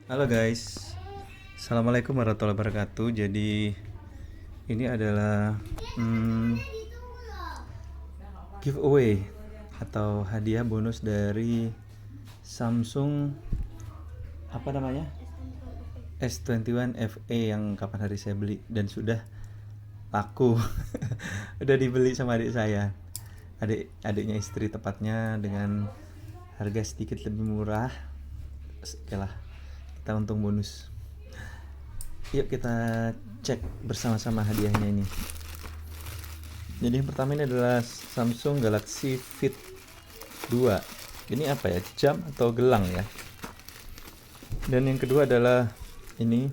Halo guys, Assalamualaikum warahmatullahi wabarakatuh. Jadi ini adalah giveaway atau hadiah bonus dari Samsung apa namanya S21 FE yang kapan hari saya beli dan sudah laku. Udah dibeli sama adik saya, adiknya istri tepatnya, dengan harga sedikit lebih murah. Oke lah, kita untung bonus. Yuk kita cek bersama-sama hadiahnya ini. Jadi yang pertama ini adalah Samsung Galaxy Fit 2. Ini apa ya? Jam atau gelang ya? Dan yang kedua adalah ini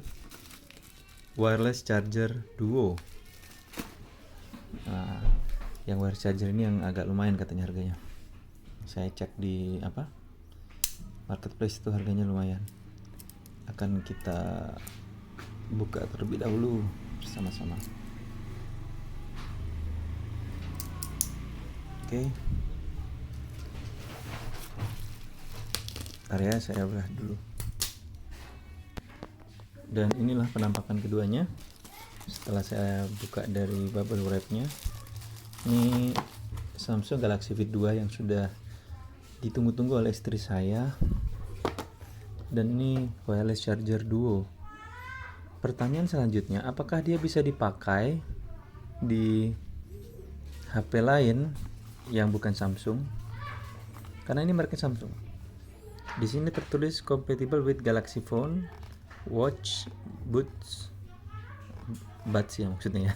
wireless charger Duo. Nah, yang wireless charger ini yang agak lumayan katanya harganya. Saya cek di marketplace itu harganya lumayan. Akan kita buka terlebih dahulu bersama-sama. Oke. Area saya belah dulu. Dan inilah penampakan keduanya setelah saya buka dari bubble wrapnya. Ini Samsung Galaxy Fit 2 yang sudah ditunggu-tunggu oleh istri saya. Dan ini wireless charger Duo. Pertanyaan selanjutnya, apakah dia bisa dipakai di HP lain yang bukan Samsung? Karena ini mereknya Samsung. Di sini tertulis compatible with Galaxy Phone, Watch, Buds ya maksudnya ya.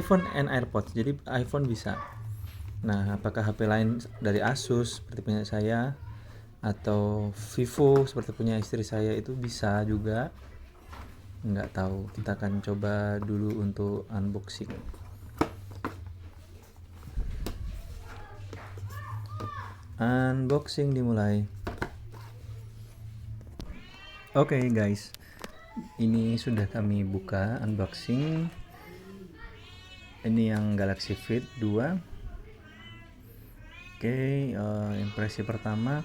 iPhone and AirPods. Jadi iPhone bisa. Nah, apakah HP lain dari Asus seperti punya saya atau Vivo seperti punya istri saya itu bisa juga? Nggak tahu. Kita akan coba dulu untuk unboxing. Unboxing dimulai. Oke guys, ini sudah kami buka unboxing. Ini yang Galaxy Fit 2. Oke, impresi pertama,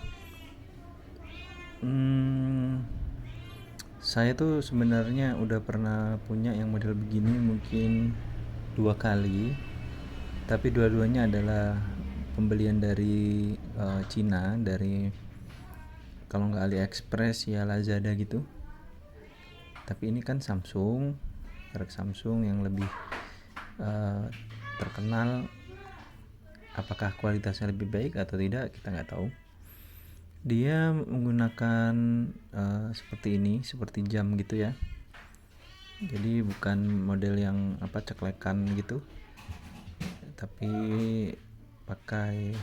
saya tuh sebenarnya udah pernah punya yang model begini mungkin 2 kali, tapi dua-duanya adalah pembelian dari Cina, dari kalau nggak AliExpress ya Lazada gitu. Tapi ini kan Samsung, merek Samsung yang lebih terkenal. Apakah kualitasnya lebih baik atau tidak kita nggak tahu. Dia menggunakan seperti ini, seperti jam gitu ya. Jadi bukan model yang ceklekan gitu, tapi pakai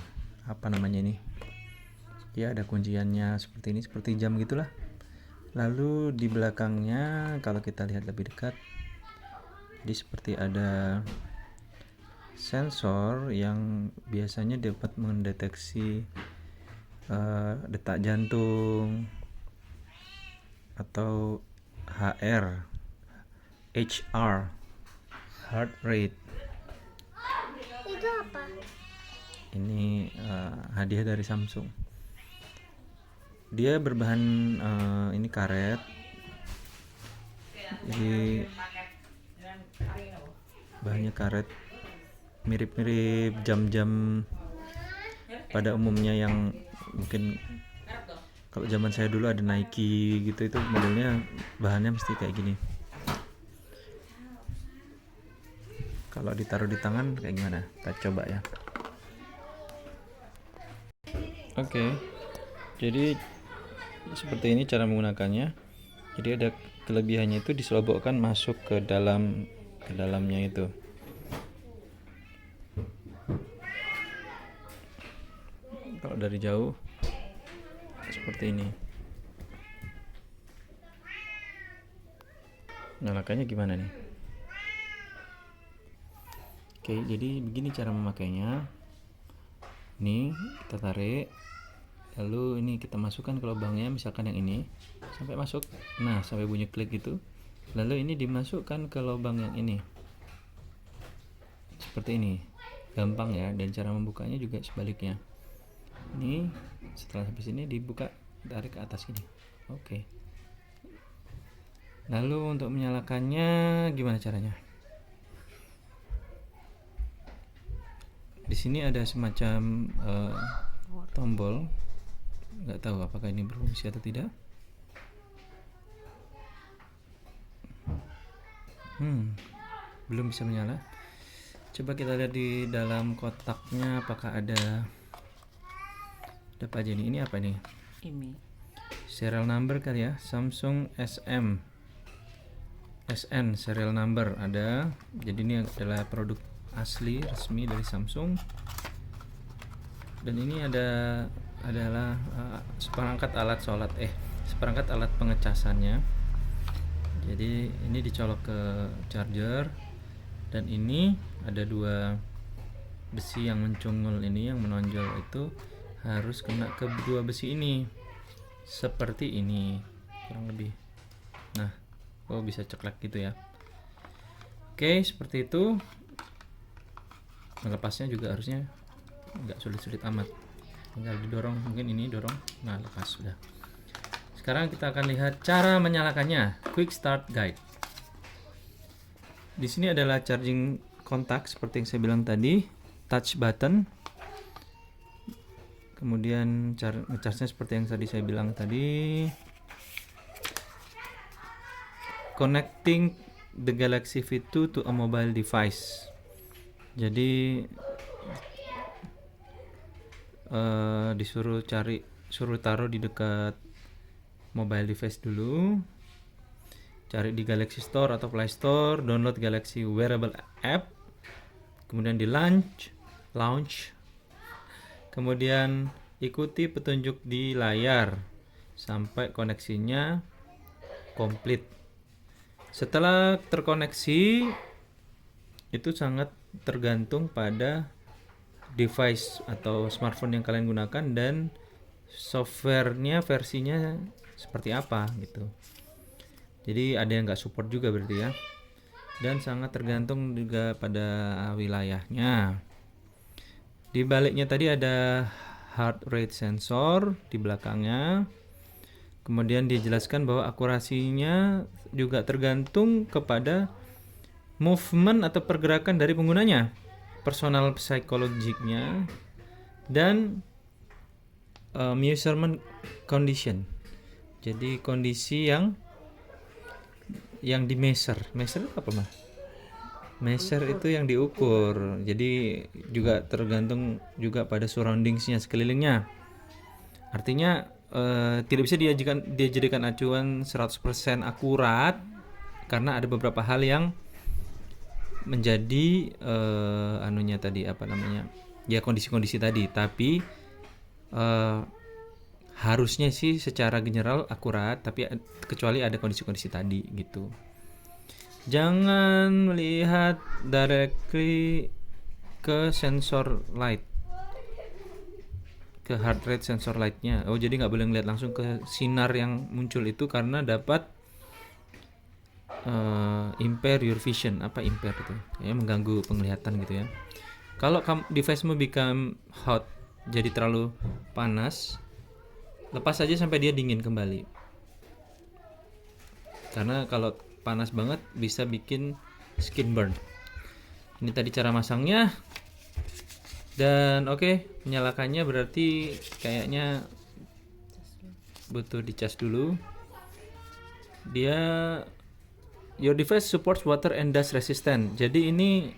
apa namanya ini ya, ada kunciannya seperti ini, seperti jam gitulah. Lalu di belakangnya kalau kita lihat lebih dekat, jadi seperti ada sensor yang biasanya dapat mendeteksi detak jantung atau HR, heart rate. Itu apa? Ini hadiah dari Samsung. Dia berbahan ini karet, jadi bahannya karet, mirip-mirip jam-jam pada umumnya yang mungkin kalau zaman saya dulu ada Nike gitu, itu modelnya bahannya mesti kayak gini. Kalau ditaruh di tangan kayak gimana? Kita coba ya. Oke. Jadi seperti ini cara menggunakannya. Jadi ada kelebihannya itu diselobokkan masuk ke dalamnya itu. Kalau dari jauh seperti ini. Nyalakannya gimana nih? Oke, jadi begini cara memakainya. Ini kita tarik, lalu ini kita masukkan ke lubangnya, misalkan yang ini sampai masuk. Nah, sampai bunyi klik gitu. Lalu ini dimasukkan ke lubang yang ini. Seperti ini. Gampang ya, dan cara membukanya juga sebaliknya. Ini setelah habis ini dibuka, tarik ke atas gini. Oke. Lalu untuk menyalakannya gimana caranya? Di sini ada semacam tombol, nggak tahu apakah ini berfungsi atau tidak. Belum bisa menyala. Coba kita lihat di dalam kotaknya apakah ada apa aja nih. Ini apa nih? Ini Serial number kali ya. Samsung SN serial number ada. Jadi ini adalah produk asli resmi dari Samsung. Dan ini adalah seperangkat alat seperangkat alat pengecasannya. Jadi ini dicolok ke charger, dan ini ada dua besi yang mencungul ini, yang menonjol itu harus kena ke dua besi ini seperti ini kurang lebih. Nah, bisa ceklek gitu ya. Oke, seperti itu. Melepasnya juga harusnya nggak sulit-sulit amat, tinggal didorong, mungkin ini dorong, nah lepas sudah. Sekarang kita akan lihat cara menyalakannya. Quick Start Guide. Di sini adalah charging kontak seperti yang saya bilang tadi, touch button. Kemudian ngecharge-nya seperti yang tadi saya bilang tadi. Connecting the Galaxy Fit 2 to a mobile device. Jadi suruh taruh di dekat mobile device dulu. Cari di Galaxy Store atau Play Store, download Galaxy Wearable App, kemudian di launch. Kemudian ikuti petunjuk di layar sampai koneksinya komplit. Setelah terkoneksi, itu sangat tergantung pada device atau smartphone yang kalian gunakan dan softwarenya, versinya seperti apa gitu. Jadi ada yang nggak support juga berarti ya, dan sangat tergantung juga pada wilayahnya. Di baliknya tadi ada heart rate sensor di belakangnya. Kemudian dijelaskan bahwa akurasinya juga tergantung kepada movement atau pergerakan dari penggunanya, personal psychologicnya, dan measurement condition. Jadi kondisi yang di measure apa mah? Measure itu yang diukur. Jadi juga tergantung juga pada surroundingsnya, sekelilingnya. Artinya tidak bisa dijadikan acuan 100% akurat, karena ada beberapa hal yang menjadi kondisi-kondisi tadi. Tapi harusnya sih secara general akurat, tapi kecuali ada kondisi-kondisi tadi gitu. Jangan melihat directly ke sensor light, ke heart rate sensor lightnya. Jadi nggak boleh ngeliat langsung ke sinar yang muncul itu, karena dapat impair your vision. Apa impair itu? Kayaknya mengganggu penglihatan gitu ya. Kalau device-mu become hot, jadi terlalu panas, lepas saja sampai dia dingin kembali. Karena kalau panas banget bisa bikin skin burn. Ini tadi cara masangnya. Dan menyalakannya berarti kayaknya butuh dicas dulu. Your device supports water and dust resistant. Jadi ini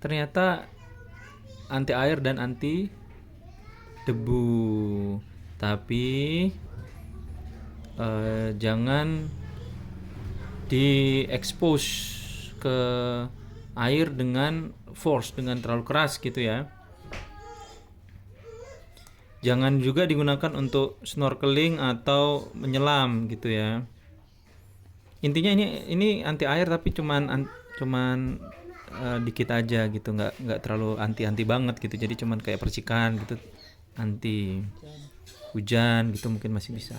ternyata anti air dan anti debu. Tapi jangan di-expose ke air dengan force, dengan terlalu keras gitu ya. Jangan juga digunakan untuk snorkeling atau menyelam gitu ya. Intinya ini anti air, tapi cuman dikit aja gitu, nggak terlalu anti banget gitu. Jadi cuman kayak percikan gitu, anti hujan gitu mungkin masih bisa.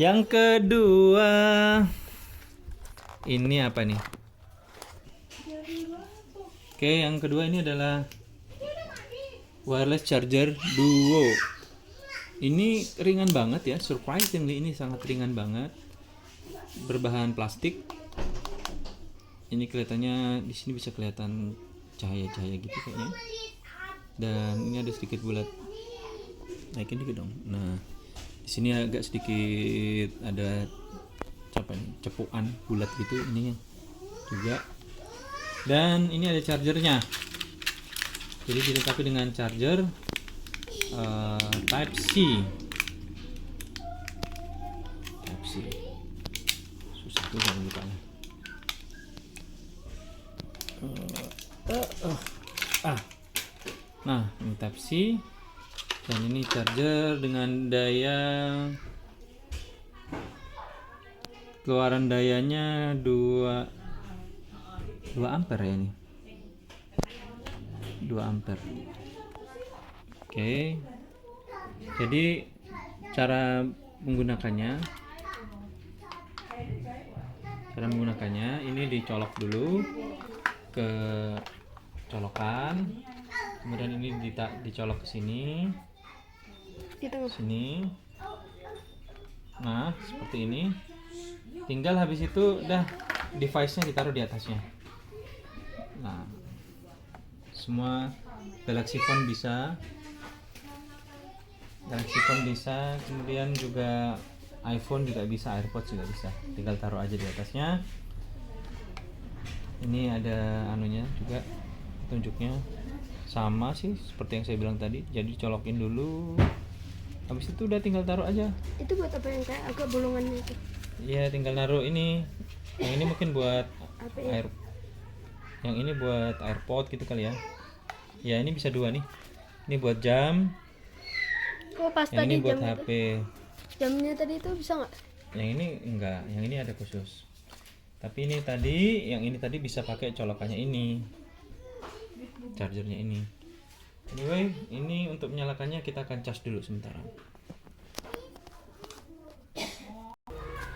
Yang kedua, ini apa nih? Yang kedua ini adalah wireless charger duo. Ini ringan banget ya, surprisingly ini sangat ringan banget. berbahan plastik. Ini kelihatannya di sini bisa kelihatan cahaya-cahaya gitu kayaknya. Dan ini ada sedikit bulat. Naikin dikit dong. Nah, di sini agak sedikit ada cepukan bulat gitu ini juga. Dan ini ada chargernya. Jadi dilengkapi dengan charger Type C. Type C. Susah tuh jangan bukanya. Nah, ini Type C. Dan ini charger dengan daya keluaran dayanya 2 ampere ya ini. 2 ampere. Oke. Jadi cara menggunakannya ini dicolok dulu ke colokan. Kemudian ini dicolok ke sini. Sini. Nah, seperti ini. Tinggal habis itu udah device-nya ditaruh di atasnya. Nah, semua Galaxy Phone bisa, kemudian juga iPhone juga bisa, AirPods juga bisa. Tinggal taruh aja di atasnya. Ini ada anunya juga, petunjuknya sama sih seperti yang saya bilang tadi. Jadi colokin dulu, habis itu udah tinggal taruh aja. Itu buat apa yang kayak agak bolongannya itu? Iya, tinggal naruh ini. Yang ini mungkin buat Apa ya? yang ini buat AirPod gitu kali ya. Ya, ini bisa 2 nih. Ini buat jam. Oh, pas Yang tadi ini buat jam HP. jamnya tadi itu bisa nggak? Yang ini enggak, yang ini ada khusus. Tapi yang ini tadi bisa pakai colokannya ini. Chargernya ini. Anyway, ini untuk menyalakannya kita akan cas dulu sementara.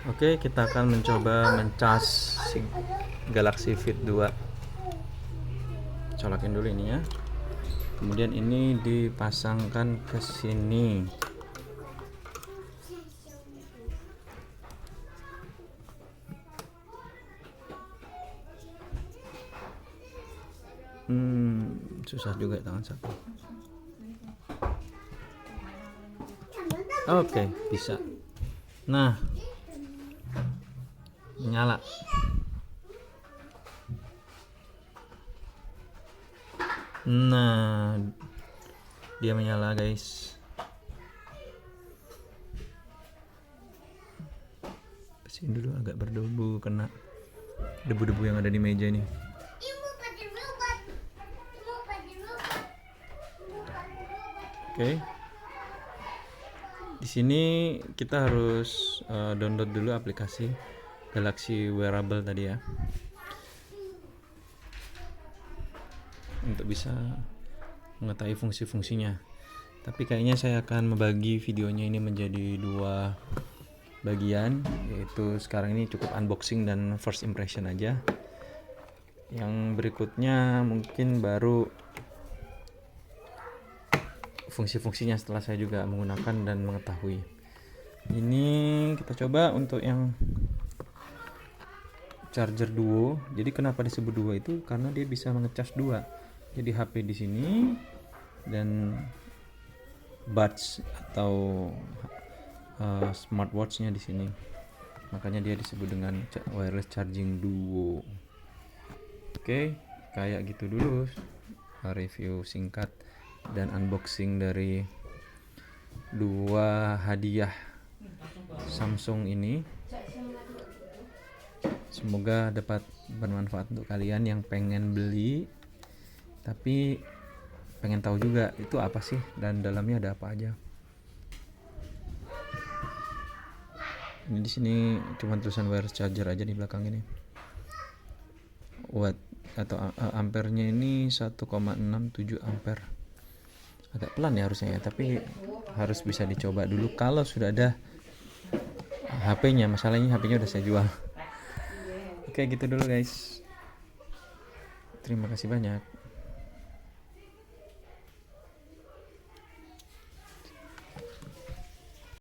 Oke, kita akan mencoba mencas si Galaxy Fit 2. Colokin dulu ini ya. Kemudian ini dipasangkan ke sini. Susah juga tangan satu. Oke, bisa. Nah, menyala. Nah, dia menyala guys. Bersihin dulu, agak berdebu kena debu-debu yang ada di meja ini. Oke. Di sini kita harus download dulu aplikasi Galaxy Wearable tadi ya, untuk bisa mengetahui fungsi-fungsinya. Tapi kayaknya saya akan membagi videonya ini menjadi 2 bagian, yaitu sekarang ini cukup unboxing dan first impression aja. Yang berikutnya mungkin baru fungsi-fungsinya setelah saya juga menggunakan dan mengetahui. Ini kita coba untuk yang charger duo. Jadi kenapa disebut duo itu? Karena dia bisa mengecas 2. Jadi HP di sini dan buds atau smartwatchnya di sini. Makanya dia disebut dengan wireless charging duo. Oke, kayak gitu dulu review singkat dan unboxing dari 2 hadiah Samsung ini. Semoga dapat bermanfaat untuk kalian yang pengen beli tapi pengen tahu juga itu apa sih dan dalamnya ada apa aja. Ini di sini cuma tulisan wireless charger aja di belakang ini. Watt atau ampernya ini 1,67 ampere. Agak pelan ya harusnya ya, tapi harus bisa dicoba dulu kalau sudah ada HP-nya. Masalahnya HP-nya udah saya jual. Oke, gitu dulu guys. Terima kasih banyak.